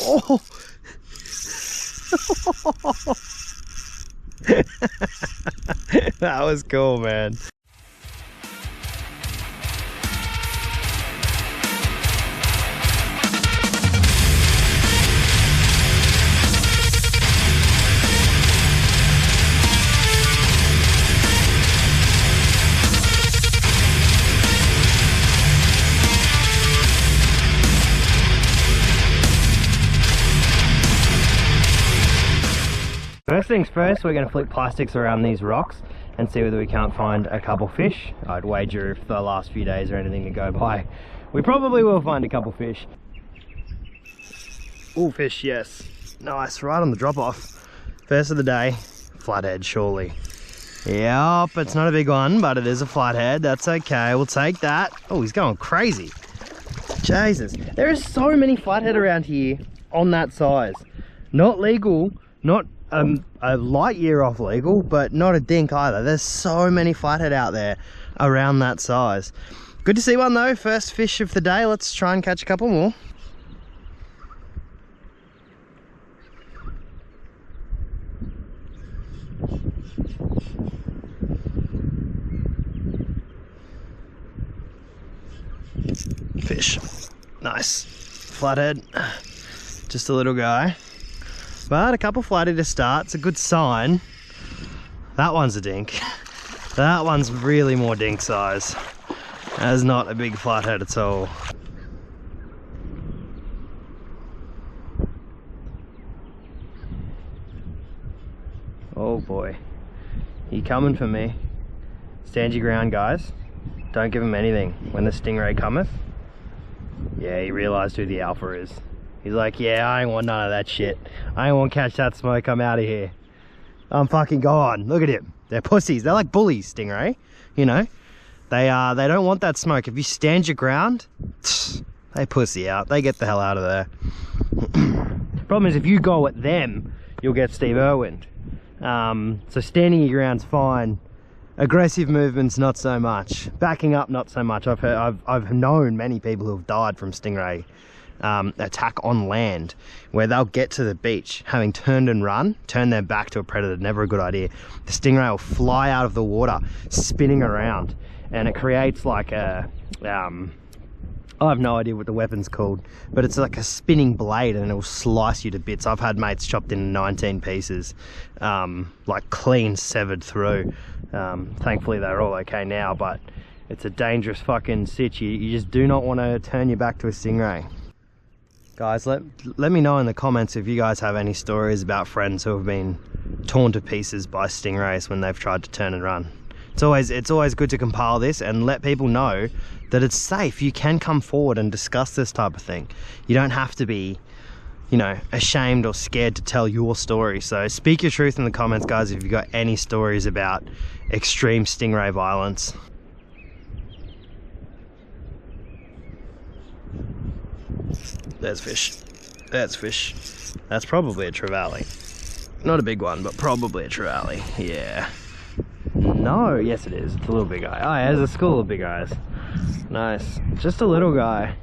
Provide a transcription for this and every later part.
Oh! That was cool, man. First things first, we're going to flick plastics around these rocks and see whether we can't find a couple fish. I'd wager if the last few days are anything to go by, we probably will find a couple fish. Oh, fish, yes. Nice, right on the drop off. First of the day, flathead, surely. Yep, it's not a big one, but it is a flathead. That's okay, we'll take that. Oh, he's going crazy. Jesus, there are so many flathead around here on that size. Not legal, not a light year off legal, but not a dink either. There's so many flathead out there around that size. Good to see one though. First fish of the day. Let's try and catch a couple more. Fish. Nice. Flathead. Just a little guy. But a couple flathead to start, it's a good sign. That one's a dink. That one's really more dink size. That's not a big flathead at all. Oh boy. He coming for me. Stand your ground, guys. Don't give him anything. When the stingray cometh, yeah, he realised who the alpha is. He's like, yeah, I ain't want none of that shit. I ain't want to catch that smoke, I'm out of here. I'm fucking gone. Look at him. They're pussies. They're like bullies, stingray. You know? They don't want that smoke. If you stand your ground, they pussy out. They get the hell out of there. Problem is, if you go at them, you'll get Steve Irwin. So standing your ground's fine. Aggressive movements, not so much. Backing up, not so much. I've known many people who've died from stingray attack on land, where they'll get to the beach having turned and run, turn their back to a predator. Never a good idea. The stingray will fly out of the water, spinning around, and it creates like a I have no idea what the weapon's called, but it's like a spinning blade and it'll slice you to bits. I've had mates chopped in 19 pieces, like clean severed through. Thankfully they're all okay now, but it's a dangerous fucking sitch. You just do not want to turn your back to a stingray. Guys, let me know in the comments if you guys have any stories about friends who have been torn to pieces by stingrays when they've tried to turn and run. It's always good to compile this and let people know that it's safe. You can come forward and discuss this type of thing. You don't have to be, you know, ashamed or scared to tell your story. So speak your truth in the comments, guys, if you've got any stories about extreme stingray violence. There's fish. That's fish. That's probably a trevally. Not a big one, but probably a trevally. Yeah. No, yes it is. It's a little big guy. Oh yeah, there's a school of big eyes. Nice. Just a little guy.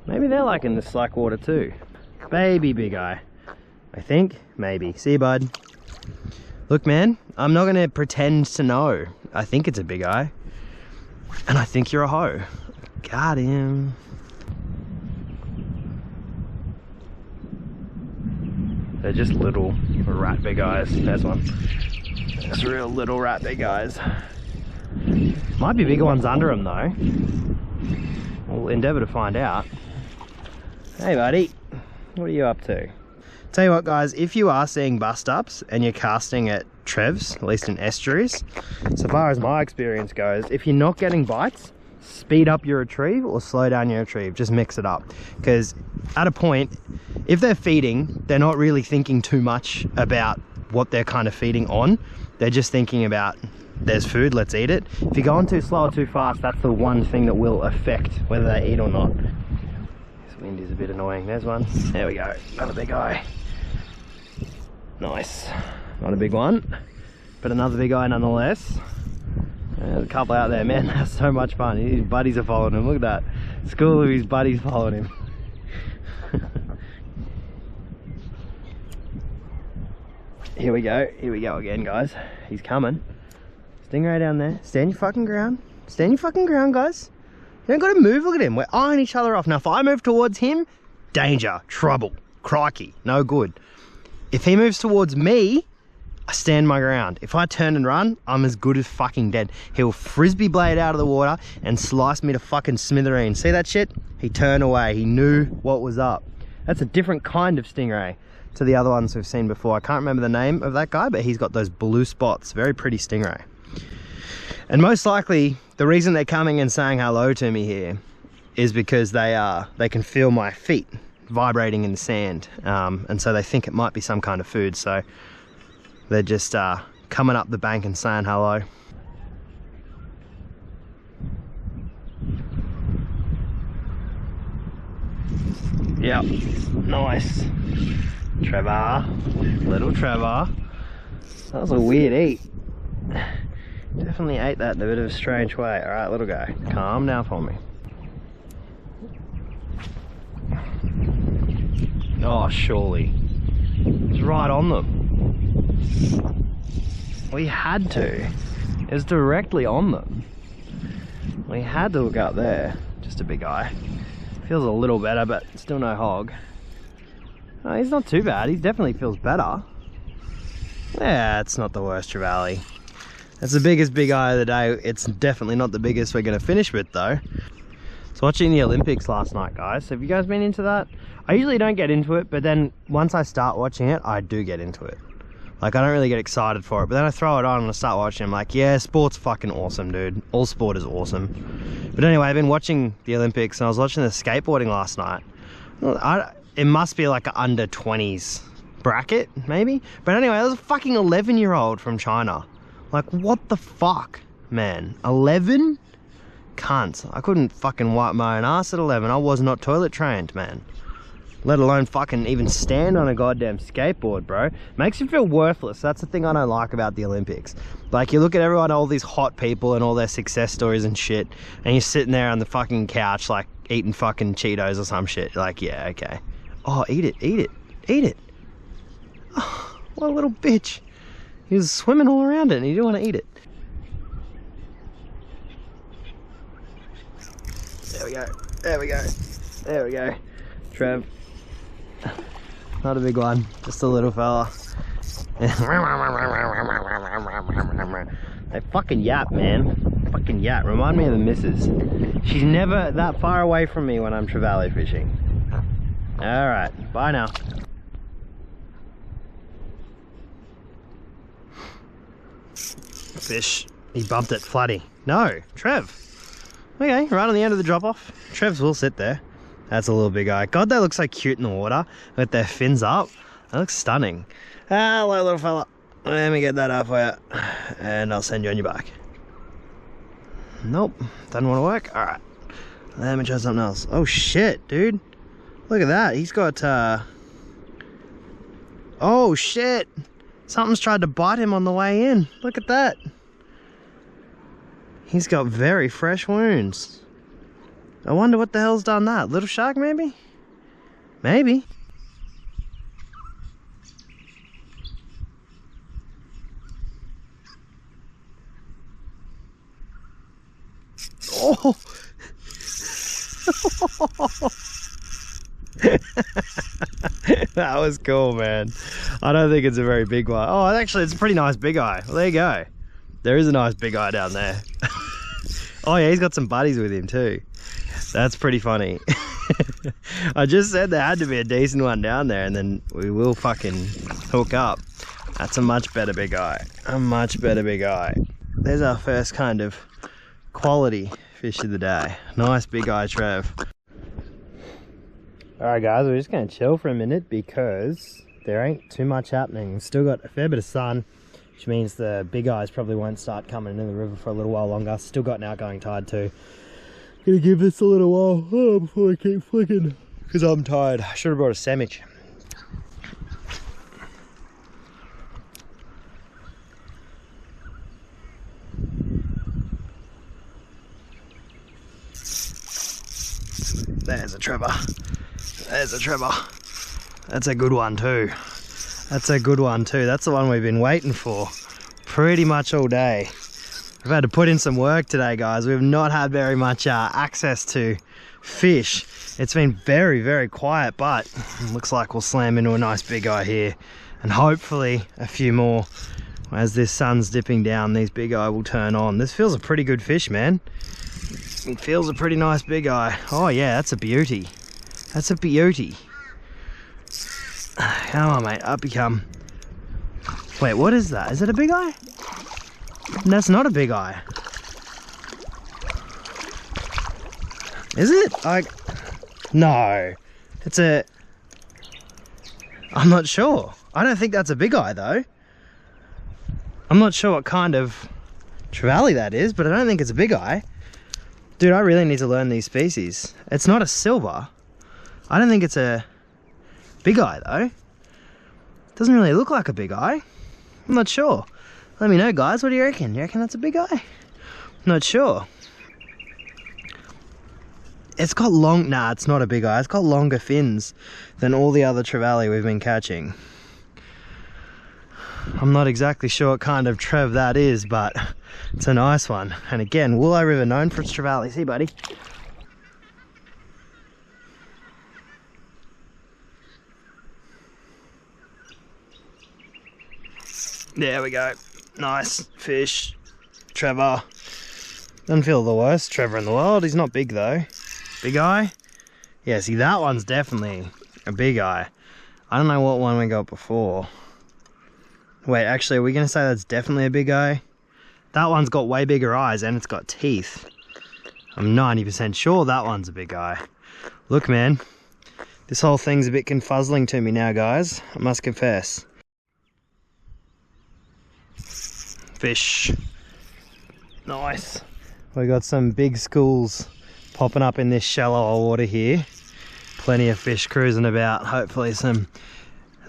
Maybe they're like in the slack water too. Baby big eye. I think. Maybe. See you, bud. Look, man, I'm not gonna pretend to know. I think it's a big eye. And I think you're a hoe. Got him. They're just little rat big eyes. There's one. It's real little rat big eyes. Might be bigger ones under them though. We'll endeavour to find out. Hey buddy, what are you up to? Tell you what guys, if you are seeing bust ups and you're casting at trevs, at least in estuaries, so far as my experience goes, if you're not getting bites, speed up your retrieve or slow down your retrieve. Just mix it up, because at a point, if they're feeding, they're not really thinking too much about what they're kind of feeding on. They're just thinking about, there's food, let's eat it. If you're going too slow or too fast, that's the one thing that will affect whether they eat or not. This wind is a bit annoying. There's one. There we go. Another big eye. Nice. Not a big one, but another big eye nonetheless. There's a couple out there, man. That's so much fun. His buddies are following him. Look at that. School of his buddies following him. Here we go again, guys. He's coming. Stingray down there. Stand your fucking ground. Stand your fucking ground, guys. You don't gotta move, look at him. We're eyeing each other off. Now, if I move towards him, danger, trouble, crikey, no good. If he moves towards me, I stand my ground. If I turn and run, I'm as good as fucking dead. He'll frisbee blade out of the water and slice me to fucking smithereens. See that shit? He turned away. He knew what was up. That's a different kind of stingray to the other ones we've seen before. I can't remember the name of that guy, but he's got those blue spots. Very pretty stingray. And most likely, the reason they're coming and saying hello to me here is because they can feel my feet vibrating in the sand, and so they think it might be some kind of food. So they're just coming up the bank and saying hello. Yep, nice. Trevor, little Trevor. That was a weird eat. Definitely ate that in a bit of a strange way. All right, little guy, calm down for me. Oh, surely. It was right on them. We had to. It was directly on them. We had to look up there. Just a big eye. Feels a little better, but still no hog. Oh, he's not too bad. He definitely feels better. Yeah, it's not the worst trevally. It's the biggest big eye of the day. It's definitely not the biggest we're going to finish with, though. So watching the Olympics last night, guys. Have you guys been into that? I usually don't get into it, but then once I start watching it, I do get into it. Like, I don't really get excited for it, but then I throw it on and I start watching. I'm like, yeah, sport's fucking awesome, dude. All sport is awesome. But anyway, I've been watching the Olympics and I was watching the skateboarding last night. It must be like an under 20s bracket, maybe. But anyway, there was a fucking 11-year-old from China. Like, what the fuck, man? 11? Cunts. I couldn't fucking wipe my own ass at 11. I was not toilet trained, man. Let alone fucking even stand on a goddamn skateboard, bro. Makes you feel worthless. That's the thing I don't like about the Olympics. Like, you look at everyone, all these hot people and all their success stories and shit, and you're sitting there on the fucking couch, like, eating fucking Cheetos or some shit. Like, yeah, okay. Oh, eat it, eat it, eat it. Oh, what a little bitch. He was swimming all around it and he didn't want to eat it. There we go, there we go, there we go. Trev. Not a big one, just a little fella. They fucking yap, man. Fucking yap. Remind me of the missus. She's never that far away from me when I'm trevally fishing. Alright, bye now. Fish. He bumped it, Floody. No, Trev. Okay, right on the end of the drop off. Trevs will sit there. That's a little big eye. God, they look so cute in the water with their fins up. That looks stunning. Hello, little fella. Let me get that out for you. And I'll send you on your back. Nope, doesn't want to work. Alright. Let me try something else. Oh shit, dude. Look at that. He's got oh shit. Something's tried to bite him on the way in. Look at that. He's got very fresh wounds. I wonder what the hell's done that. Little shark, maybe? Maybe. Oh! That was cool, man. I don't think it's a very big one. Oh, actually, it's a pretty nice big eye. Well, there you go. There is a nice big eye down there. Oh yeah, he's got some buddies with him too. That's pretty funny. I just said there had to be a decent one down there, and then we will fucking hook up. That's a much better big eye. A much better big eye. There's our first kind of quality fish of the day. Nice big eye, Trev. Alright guys, we're just going to chill for a minute because there ain't too much happening. Still got a fair bit of sun, which means the big eyes probably won't start coming into the river for a little while longer. Still got an outgoing tide too. Gonna give this a little while before I keep flicking because I'm tired. I should have brought a sandwich. There's a Trevor. There's a Trevor. That's a good one too. That's a good one too. That's the one we've been waiting for pretty much all day. We've had to put in some work today, guys. We've not had very much access to fish. It's been very, very quiet, but it looks like we'll slam into a nice big eye here, and hopefully a few more. As this sun's dipping down, these big eye will turn on. This feels a pretty good fish, man. It feels a pretty nice big eye. Oh yeah, that's a beauty. That's a beauty. Come on, mate, up you come. Wait, what is that? Is it a big eye? That's not a big eye. Is it? No. It's a... I'm not sure. I don't think that's a big eye though. I'm not sure what kind of trevally that is, but I don't think it's a big eye. Dude, I really need to learn these species. It's not a silver. I don't think it's a big eye though. Doesn't really look like a big eye. I'm not sure. Let me know, guys. What do you reckon? You reckon that's a big eye? I'm not sure. It's got long... Nah, it's not a big eye. It's got longer fins than all the other trevally we've been catching. I'm not exactly sure what kind of trev that is, but it's a nice one. And again, Wooli River known for its trevally. See, buddy? There we go. Nice fish. Trevor. Doesn't feel the worst Trevor in the world. He's not big though. Big eye? Yeah, see that one's definitely a big eye. I don't know what one we got before. Wait, actually, are we going to say that's definitely a big eye? That one's got way bigger eyes and it's got teeth. I'm 90% sure that one's a big eye. Look, man. This whole thing's a bit confuzzling to me now, guys. I must confess. Fish. Nice. We got some big schools popping up in this shallower water here. Plenty of fish cruising about. Hopefully some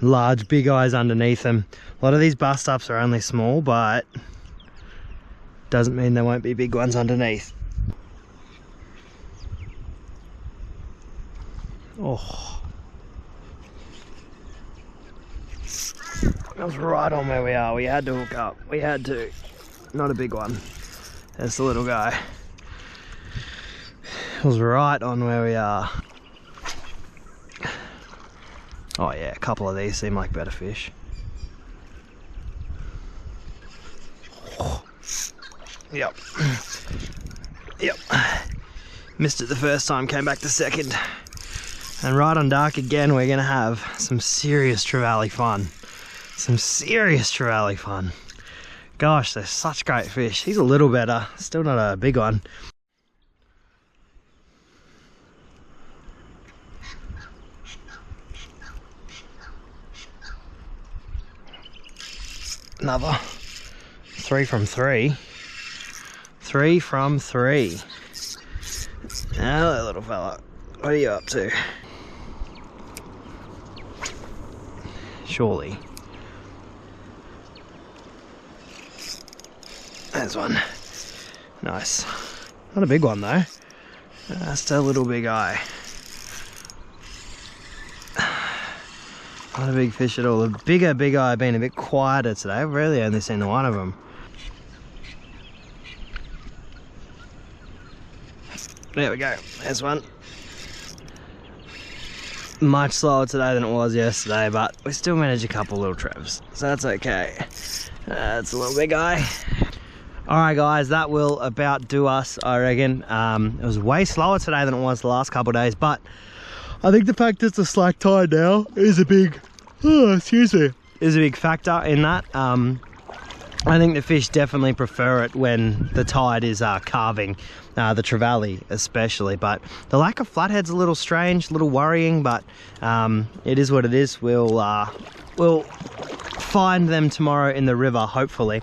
large big eyes underneath them. A lot of these bust ups are only small, but doesn't mean there won't be big ones underneath. Oh, that was right on where we are. We had to hook up. We had to. Not a big one. That's the little guy. It was right on where we are. Oh yeah, a couple of these seem like better fish. Yep. Yep. Missed it the first time, came back the second. And right on dark again, we're gonna have some serious trevally fun. Some serious trevally fun. Gosh, they're such great fish. He's a little better, still not a big one. Another 3 from 3. 3 from 3. Hello, little fella. What are you up to? Surely. There's one. Nice. Not a big one though. Still a little big eye. Not a big fish at all. The bigger big eye been a bit quieter today. I've really only seen one of them. There we go. There's one. Much slower today than it was yesterday, but we still managed a couple little trevs, so that's okay. It's a little big eye. Alright guys, that will about do us, I reckon. It was way slower today than it was the last couple of days, but I think the fact it's a slack tide now is a big, is a big factor in that. I think the fish definitely prefer it when the tide is carving, the trevally especially. But the lack of flathead's a little strange, a little worrying, but it is what it is. We'll find them tomorrow in the river, hopefully.